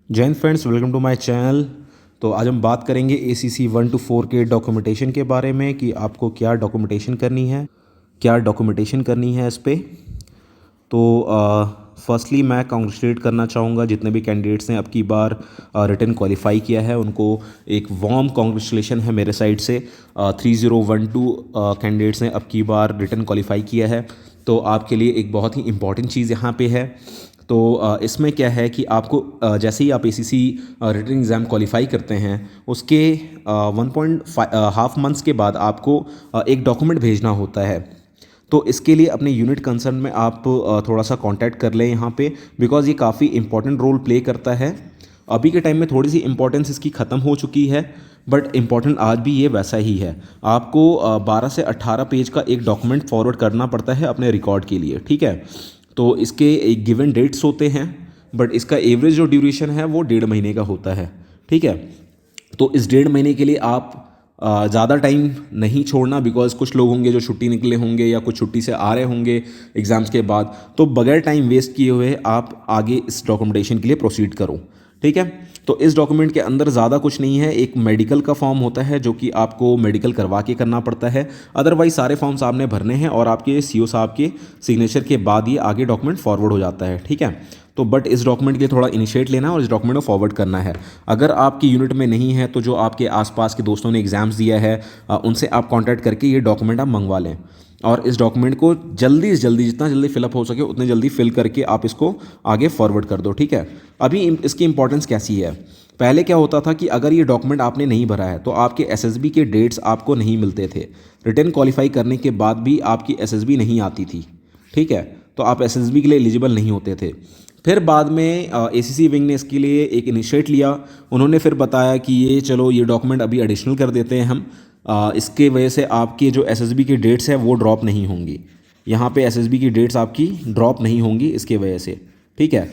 जय हिंद friends, welcome to my channel. तो आज हम बात करेंगे ACC 1 to 4 के डॉक्यूमेंटेशन के बारे में कि आपको क्या डॉक्यूमेंटेशन करनी है इस पे। तो फर्स्टली मैं कॉन्ग्रेचुलेट करना चाहूँगा जितने भी कैंडिडेट्स ने अब की बार रिटन क्वालिफाई किया है, उनको एक वार्म कॉन्ग्रेचुलेशन है मेरे साइड से। 3012 कैंडिडेट्स ने अब की बार रिटन क्वालिफाई किया है, तो आपके लिए एक बहुत ही इंपॉर्टेंट चीज़ यहाँ पे है। तो इसमें क्या है कि आपको जैसे ही आप ACC रिटन एग्ज़ाम क्वालिफाई करते हैं, उसके 1.5 मंथ्स के बाद आपको एक डॉक्यूमेंट भेजना होता है। तो इसके लिए अपने यूनिट कंसर्न में आप थोड़ा सा कांटेक्ट कर लें यहाँ पे, बिकॉज़ ये काफ़ी इंपॉर्टेंट रोल प्ले करता है। अभी के टाइम में थोड़ी सी इंपॉर्टेंस इसकी ख़त्म हो चुकी है, बट इम्पॉर्टेंट आज भी ये वैसा ही है। आपको 12 से 18 पेज का एक डॉक्यूमेंट फॉरवर्ड करना पड़ता है अपने रिकॉर्ड के लिए, ठीक है। तो इसके एक गिवन डेट्स होते हैं, बट इसका एवरेज जो ड्यूरेशन है वो 1.5 महीने का होता है, ठीक है। तो इस 1.5 महीने के लिए आप ज़्यादा टाइम नहीं छोड़ना, बिकॉज कुछ लोग होंगे जो छुट्टी निकले होंगे या कुछ छुट्टी से आ रहे होंगे एग्ज़ाम्स के बाद। तो बगैर टाइम वेस्ट किए हुए आप आगे इस डॉक्यूमेंटेशन के लिए प्रोसीड करो, ठीक है। तो इस डॉक्यूमेंट के अंदर ज़्यादा कुछ नहीं है। एक मेडिकल का फॉर्म होता है जो कि आपको मेडिकल करवा के करना पड़ता है। अदरवाइज सारे फॉर्म्स आपने भरने हैं और आपके CO साहब के सिग्नेचर के बाद ये आगे डॉक्यूमेंट फॉरवर्ड हो जाता है, ठीक है। तो बट इस डॉक्यूमेंट के लिए थोड़ा इनिशिएट लेना और इस डॉक्यूमेंट को फॉरवर्ड करना है। अगर आपकी यूनिट में नहीं है तो जो आपके आसपास के दोस्तों ने एग्ज़ाम्स दिया है उनसे आप कॉन्टैक्ट करके ये डॉक्यूमेंट आप मंगवा लें, और इस डॉक्यूमेंट को जल्दी से जल्दी, जितना जल्दी फिलअप हो सके उतने जल्दी फिल करके आप इसको आगे फॉरवर्ड कर दो, ठीक है। अभी इसकी इंपॉर्टेंस कैसी है। पहले क्या होता था कि अगर ये डॉक्यूमेंट आपने नहीं भरा है तो आपके SSB के डेट्स आपको नहीं मिलते थे। रिटन क्वालिफाई करने के बाद भी आपकी SSB नहीं आती थी, ठीक है। तो आप SSB के लिए एलिजिबल नहीं होते थे। फिर बाद में ACC विंग ने इसके लिए एक इनिशिएट लिया। उन्होंने फिर बताया कि ये डॉक्यूमेंट अभी एडिशनल कर देते हैं हम, इसके वजह से आपके जो SSB की डेट्स है वो ड्रॉप नहीं होंगी। यहाँ पे SSB की डेट्स आपकी ड्रॉप नहीं होंगी इसके वजह से, ठीक है।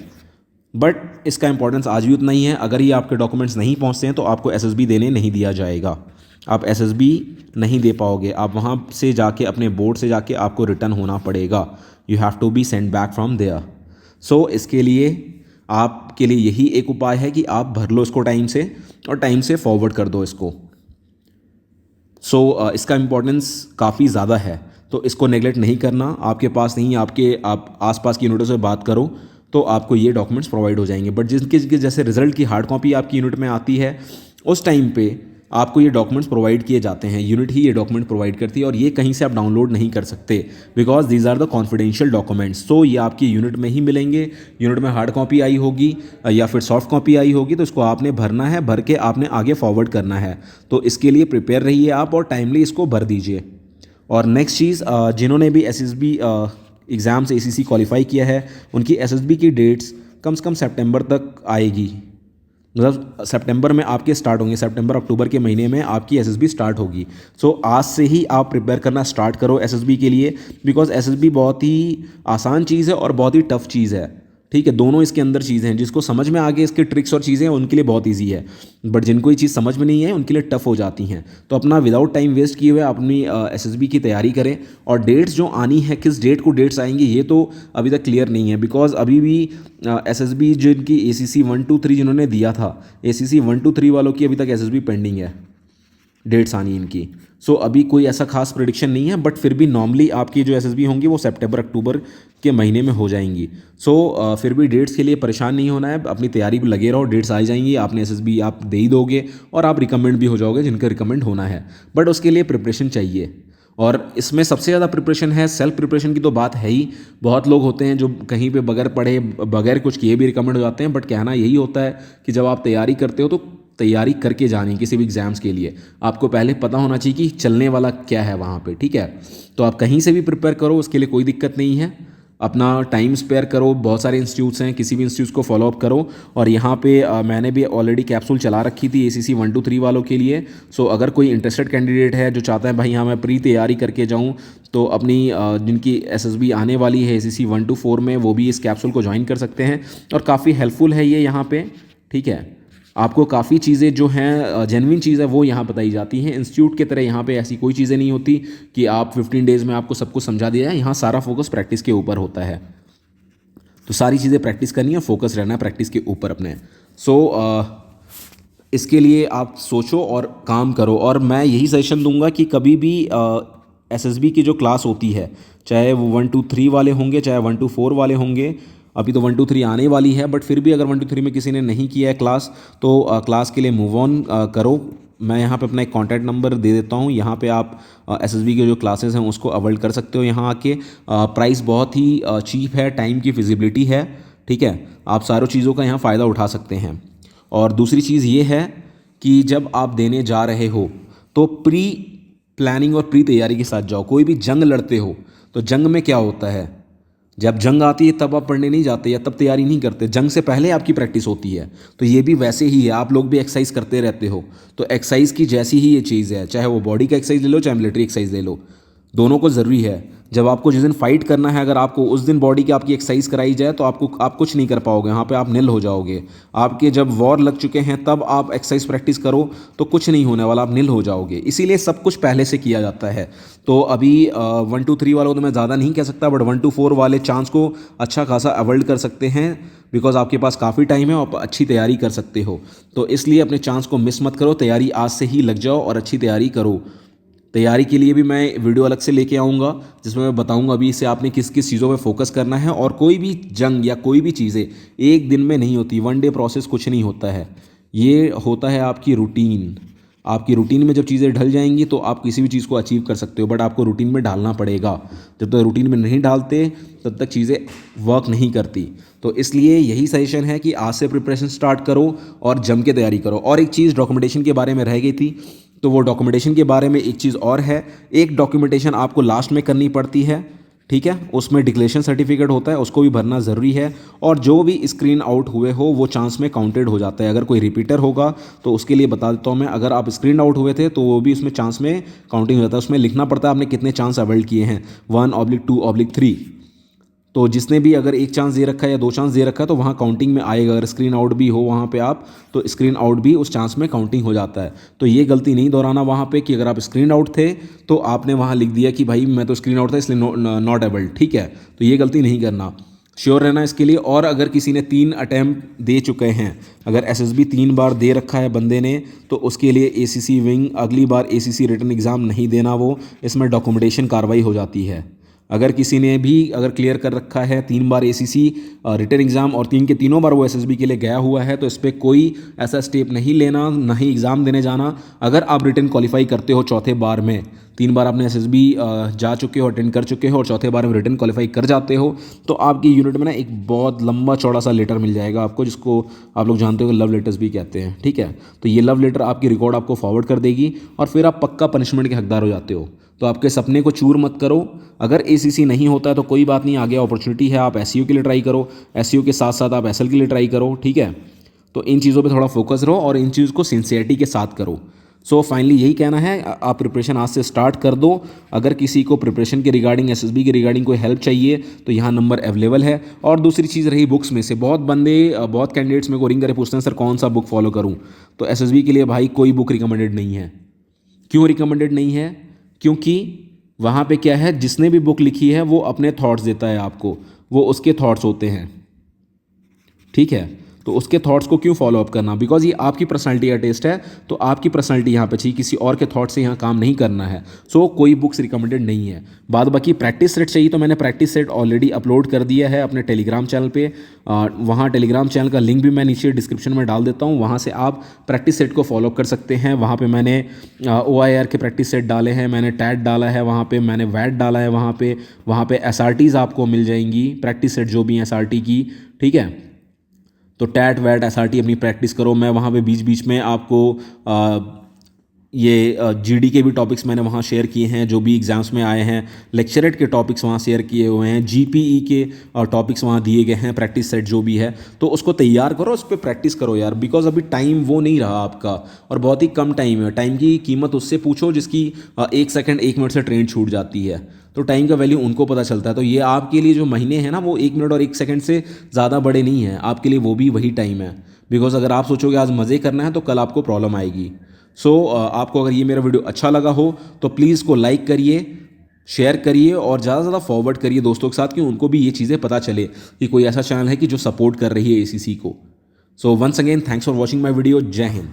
बट इसका इंपॉर्टेंस आज भी उतना ही है। अगर ये आपके डॉक्यूमेंट्स नहीं पहुँचते हैं तो आपको SSB देने नहीं दिया जाएगा। आप SSB नहीं दे पाओगे, आप वहाँ से जाके अपने बोर्ड से जाके आपको रिटर्न होना पड़ेगा। You have to be send back from there. So इसके लिए आपके लिए यही एक उपाय है कि आप भर लो इसको टाइम से और टाइम से फॉरवर्ड कर दो इसको। सो इसका इम्पोर्टेंस काफ़ी ज़्यादा है, तो इसको नेगलेक्ट नहीं करना। आपके पास नहीं, आप आसपास की यूनिटों से बात करो तो आपको ये डॉक्यूमेंट्स प्रोवाइड हो जाएंगे। बट जिनके जैसे रिजल्ट की हार्ड कॉपी आपकी यूनिट में आती है, उस टाइम पे आपको ये डॉक्यूमेंट्स प्रोवाइड किए जाते हैं। यूनिट ही ये डॉक्यूमेंट प्रोवाइड करती है और ये कहीं से आप डाउनलोड नहीं कर सकते, because these are the confidential documents. So ये आपकी यूनिट में ही मिलेंगे। यूनिट में हार्ड कॉपी आई होगी या फिर सॉफ्ट कॉपी आई होगी, तो इसको आपने भरना है, भर के आपने आगे फॉरवर्ड करना है। तो इसके लिए प्रिपेयर रहिए आप और टाइमली इसको भर दीजिए। और नेक्स्ट चीज़, जिन्होंने भी SSB एग्ज़ाम से ACC क्वालिफाई किया है, उनकी SSB की डेट्स कम से कम सितंबर तक आएगी। मतलब सितंबर में आपके स्टार्ट होंगे, सितंबर अक्टूबर के महीने में आपकी SSB स्टार्ट होगी। सो आज से ही आप प्रिपेयर करना स्टार्ट करो SSB के लिए, बिकॉज SSB बहुत ही आसान चीज़ है और बहुत ही टफ चीज़ है, ठीक है। दोनों इसके अंदर चीज़ें हैं। जिसको समझ में आ गए इसके ट्रिक्स और चीज़ें, उनके लिए बहुत ईजी है, बट जिनको ये चीज़ समझ में नहीं है उनके लिए टफ हो जाती हैं। तो अपना विदाउट टाइम वेस्ट किए हुए अपनी SSB की तैयारी करें। और डेट्स जो आनी है, किस डेट को डेट्स आएंगी ये तो अभी तक क्लियर नहीं है, बिकॉज अभी भी SSB जिनकी ACC 1 to 3 जिन्होंने दिया था, ACC 1 to 3 वालों की अभी तक SSB पेंडिंग है, डेट्स आनी इनकी। सो अभी कोई ऐसा खास प्रेडिक्शन नहीं है, बट फिर भी नॉर्मली आपकी जो SSB होंगी वो सितंबर अक्टूबर के महीने में हो जाएंगी। सो फिर भी डेट्स के लिए परेशान नहीं होना है, अपनी तैयारी पर लगे रहो। डेट्स आ जाएंगी, आपने SSB आप दे ही दोगे और आप रिकमेंड भी हो जाओगे जिनका रिकमेंड होना है। बट उसके लिए प्रिपरेशन चाहिए, और इसमें सबसे ज़्यादा प्रिपरेशन है। सेल्फ प्रिपरेशन की तो बात है ही। बहुत लोग होते हैं जो कहीं पे बगैर पढ़े बगैर कुछ किए भी रिकमेंड हो जाते हैं, बट कहना यही होता है कि जब आप तैयारी करते हो तो तैयारी करके जानी किसी भी एग्ज़ाम्स के लिए। आपको पहले पता होना चाहिए कि चलने वाला क्या है वहाँ पे, ठीक है। तो आप कहीं से भी प्रिपेयर करो, उसके लिए कोई दिक्कत नहीं है। अपना टाइम स्पेयर करो, बहुत सारे इंस्टीट्यूट्स हैं, किसी भी इंस्टीट्यूट को फॉलो अप करो। और यहाँ पे मैंने भी ऑलरेडी कैप्सूल चला रखी थी ACC 1 to 3 वालों के लिए। सो अगर कोई इंटरेस्टेड कैंडिडेट है जो चाहता है भाई हाँ मैं प्री तैयारी करके जाऊँ, तो अपनी जिनकी SSB आने वाली है ACC 1 to 4 में, वो भी इस कैप्सूल को ज्वाइन कर सकते हैं। और काफ़ी हेल्पफुल है ये यहाँ पे, ठीक है। आपको काफ़ी चीज़ें जो हैं जेन्युइन चीज़ है वो यहाँ बताई जाती हैं। इंस्टीट्यूट की तरह यहाँ पे ऐसी कोई चीज़ें नहीं होती कि आप 15 डेज़ में आपको सब कुछ समझा दिया है। यहाँ सारा फोकस प्रैक्टिस के ऊपर होता है। तो सारी चीज़ें प्रैक्टिस करनी है, फोकस रहना है प्रैक्टिस के ऊपर अपने। सो इसके लिए आप सोचो और काम करो। और मैं यही सजेशन दूंगा कि कभी भी एसएसबी की जो क्लास होती है, चाहे वो 1 to 3 वाले होंगे, चाहे 1 to 4 वाले होंगे, अभी तो 1 to 3 आने वाली है, बट फिर भी अगर 1 to 3 में किसी ने नहीं किया है क्लास, तो क्लास के लिए मूव ऑन करो। मैं यहाँ पे अपना एक कॉन्टैक्ट नंबर दे देता हूँ, यहाँ पे आप एसएसबी के जो क्लासेस हैं उसको अवॉइड कर सकते हो। यहाँ आके प्राइस बहुत ही चीप है, टाइम की फिजिबिलिटी है, ठीक है, आप सारों चीज़ों का यहाँ फ़ायदा उठा सकते हैं। और दूसरी चीज़ ये है कि जब आप देने जा रहे हो तो प्री प्लानिंग और प्री तैयारी के साथ जाओ। कोई भी जंग लड़ते हो तो जंग में क्या होता है, जब जंग आती है तब आप पढ़ने नहीं जाते या तब तैयारी नहीं करते, जंग से पहले आपकी प्रैक्टिस होती है। तो ये भी वैसे ही है, आप लोग भी एक्सरसाइज करते रहते हो, तो एक्सरसाइज की जैसी ही ये चीज़ है, चाहे वो बॉडी का एक्सरसाइज ले लो, चाहे मिलिट्री एक्सरसाइज ले लो, दोनों को ज़रूरी है। जब आपको जिस दिन फाइट करना है, अगर आपको उस दिन बॉडी की आपकी एक्सरसाइज कराई जाए तो आप कुछ नहीं कर पाओगे, वहाँ पे आप निल हो जाओगे। आपके जब वॉर लग चुके हैं तब आप एक्सरसाइज प्रैक्टिस करो तो कुछ नहीं होने वाला, आप निल हो जाओगे। इसीलिए सब कुछ पहले से किया जाता है। तो अभी 1 to 3 वालों को तो मैं ज़्यादा नहीं कह सकता, बट 1 to 4 वाले चांस को अच्छा खासा अवॉइड कर सकते हैं, बिकॉज आपके पास काफ़ी टाइम है और आप अच्छी तैयारी कर सकते हो। तो इसलिए अपने चांस को मिस मत करो, तैयारी आज से ही लग जाओ और अच्छी तैयारी करो। तैयारी के लिए भी मैं वीडियो अलग से लेके आऊँगा, जिसमें मैं बताऊँगा अभी इससे आपने किस किस चीज़ों पे फोकस करना है। और कोई भी जंग या कोई भी चीज़ें एक दिन में नहीं होती, 1 day प्रोसेस कुछ नहीं होता है, ये होता है आपकी रूटीन। आपकी रूटीन में जब चीज़ें ढल जाएंगी तो आप किसी भी चीज़ को अचीव कर सकते हो, बट आपको रूटीन में डालना पड़ेगा। जब तक रूटीन में नहीं डालते तब तक चीज़ें वर्क नहीं करती। तो इसलिए यही सजेशन है कि आज से प्रिपरेशन स्टार्ट करो और जम के तैयारी करो। और एक चीज़ डॉक्यूमेंटेशन के बारे में रह गई थी, तो वो डॉक्यूमेंटेशन के बारे में एक चीज़ और है। एक डॉक्यूमेंटेशन आपको लास्ट में करनी पड़ती है, ठीक है, उसमें डिक्लेरेशन सर्टिफिकेट होता है, उसको भी भरना ज़रूरी है। और जो भी स्क्रीन आउट हुए हो वो चांस में काउंटेड हो जाता है। अगर कोई रिपीटर होगा तो उसके लिए बता देता हूँ मैं, अगर आप स्क्रीन आउट हुए थे तो वो भी उसमें चांस में काउंटिंग हो जाता है। उसमें लिखना पड़ता है आपने कितने चांस अवेल्ड किए हैं, 1/2/3। तो जिसने भी अगर एक चांस दे रखा है या 2 चांस दे रखा है तो वहाँ काउंटिंग में आएगा। अगर स्क्रीन आउट भी हो वहाँ पे आप, तो स्क्रीन आउट भी उस चांस में काउंटिंग हो जाता है। तो ये गलती नहीं दोहराना वहाँ पे कि अगर आप स्क्रीन आउट थे तो आपने वहाँ लिख दिया कि भाई मैं तो स्क्रीन आउट था इसलिए नॉट एबल्ड, ठीक है, तो ये गलती नहीं करना, श्योर रहना इसके लिए। और अगर किसी ने 3 अटैम्प्ट दे चुके हैं, अगर एसएसबी 3 बार दे रखा है बंदे ने, तो उसके लिए एसीसी विंग अगली बार एसीसी रिटन एग्ज़ाम नहीं देना, वो इसमें डॉक्यूमेंटेशन कार्रवाई हो जाती है। अगर किसी ने भी अगर क्लियर कर रखा है 3 बार एसीसी रिटन एग्ज़ाम और 3 के तीनों बार वो एसएसबी के लिए गया हुआ है, तो इस पर कोई ऐसा स्टेप नहीं लेना, ना ही एग्ज़ाम देने जाना। अगर आप रिटन क्वालिफाई करते हो चौथे बार में, 3 बार आपने एसएसबी जा चुके हो, अटेंड कर चुके हो और चौथे बार में रिटन क्वालिफाई कर जाते हो, तो आपकी यूनिट में ना एक बहुत लंबा चौड़ा सा लेटर मिल जाएगा आपको, जिसको आप लोग जानते हो लव लेटर्स भी कहते हैं, ठीक है। तो ये लव लेटर आपकी रिकॉर्ड आपको फॉरवर्ड कर देगी और फिर आप पक्का पनिशमेंट के हकदार हो जाते हो। तो आपके सपने को चूर मत करो। अगर एसीसी नहीं होता है तो कोई बात नहीं, आगे अपॉर्चुनिटी है, आप एसईओ के लिए ट्राई करो, एसईओ के साथ साथ आप एसएल के लिए ट्राई करो, ठीक है। तो इन चीज़ों पे थोड़ा फोकस रहो और इन चीज़ को सिंसियरिटी के साथ करो। सो फाइनली यही कहना है, आप प्रिपरेशन आज से स्टार्ट कर दो। अगर किसी को प्रिपरेशन के रिगार्डिंग, एसएसबी के रिगार्डिंग कोई हेल्प चाहिए तो यहाँ नंबर अवेलेबल है। और दूसरी चीज़ रही बुक्स में से, बहुत कैंडिडेट्स मेरे को रिंग करे पूछते हैं सर कौन सा बुक फॉलो करूँ, तो एसएसबी के लिए भाई कोई बुक रिकमेंडेड नहीं है। क्यों रिकमेंडेड नहीं है? क्योंकि वहाँ पे क्या है, जिसने भी बुक लिखी है वो अपने थॉट्स देता है आपको, वो उसके थॉट्स होते हैं, ठीक है। तो उसके थॉट्स को क्यों फॉलो अप करना, बिकॉज ये आपकी पर्सनालिटी का टेस्ट है, तो आपकी पर्सनालिटी यहाँ पे चाहिए, किसी और के थॉट से यहाँ काम नहीं करना है। सो कोई बुक्स रिकमेंडेड नहीं है। बाद बाकी प्रैक्टिस सेट चाहिए तो मैंने प्रैक्टिस सेट ऑलरेडी अपलोड कर दिया है अपने टेलीग्राम चैनल पे। वहाँ टेलीग्राम चैनल का लिंक भी मैं नीचे डिस्क्रिप्शन में डाल देता हूँ, वहाँ से आप प्रैक्टिस सेट को फॉलो अप कर सकते हैं। वहाँ पर मैंने OIR के प्रैक्टिस सेट डाले हैं, मैंने टैट डाला है, वहाँ पर मैंने वैट डाला है, वहाँ पर SRTs आपको मिल जाएंगी, प्रैक्टिस सेट जो भी SRT की, ठीक है। तो टैट वैट SRT अपनी प्रैक्टिस करो। मैं वहाँ पे बीच बीच में आपको ये GD के भी टॉपिक्स मैंने वहाँ शेयर किए हैं जो भी एग्ज़ाम्स में आए हैं, लेक्चरेट के टॉपिक्स वहाँ शेयर किए हुए हैं, GPE के टॉपिक्स वहाँ दिए गए हैं, प्रैक्टिस सेट जो भी है, तो उसको तैयार करो, उस पर प्रैक्टिस करो यार, बिकॉज अभी टाइम वो नहीं रहा आपका और बहुत ही कम टाइम है। टाइम की कीमत उससे पूछो जिसकी 1 सेकंड 1 मिनट से ट्रेन छूट जाती है, तो टाइम का वैल्यू उनको पता चलता है। तो ये आपके लिए जो महीने हैं ना, वो 1 मिनट और 1 सेकंड से ज़्यादा बड़े नहीं हैं आपके लिए, वो भी वही टाइम है। बिकॉज अगर आप सोचोगे आज मज़े करना है तो कल आपको प्रॉब्लम आएगी। सो आपको अगर ये मेरा वीडियो अच्छा लगा हो तो प्लीज़ इसको लाइक करिए, शेयर करिए और ज़्यादा से ज़्यादा फॉरवर्ड करिए दोस्तों के साथ, कि उनको भी ये चीज़ें पता चले कि कोई ऐसा चैनल है कि जो सपोर्ट कर रही है ACC को। So once again thanks for watching my video. जय हिंद।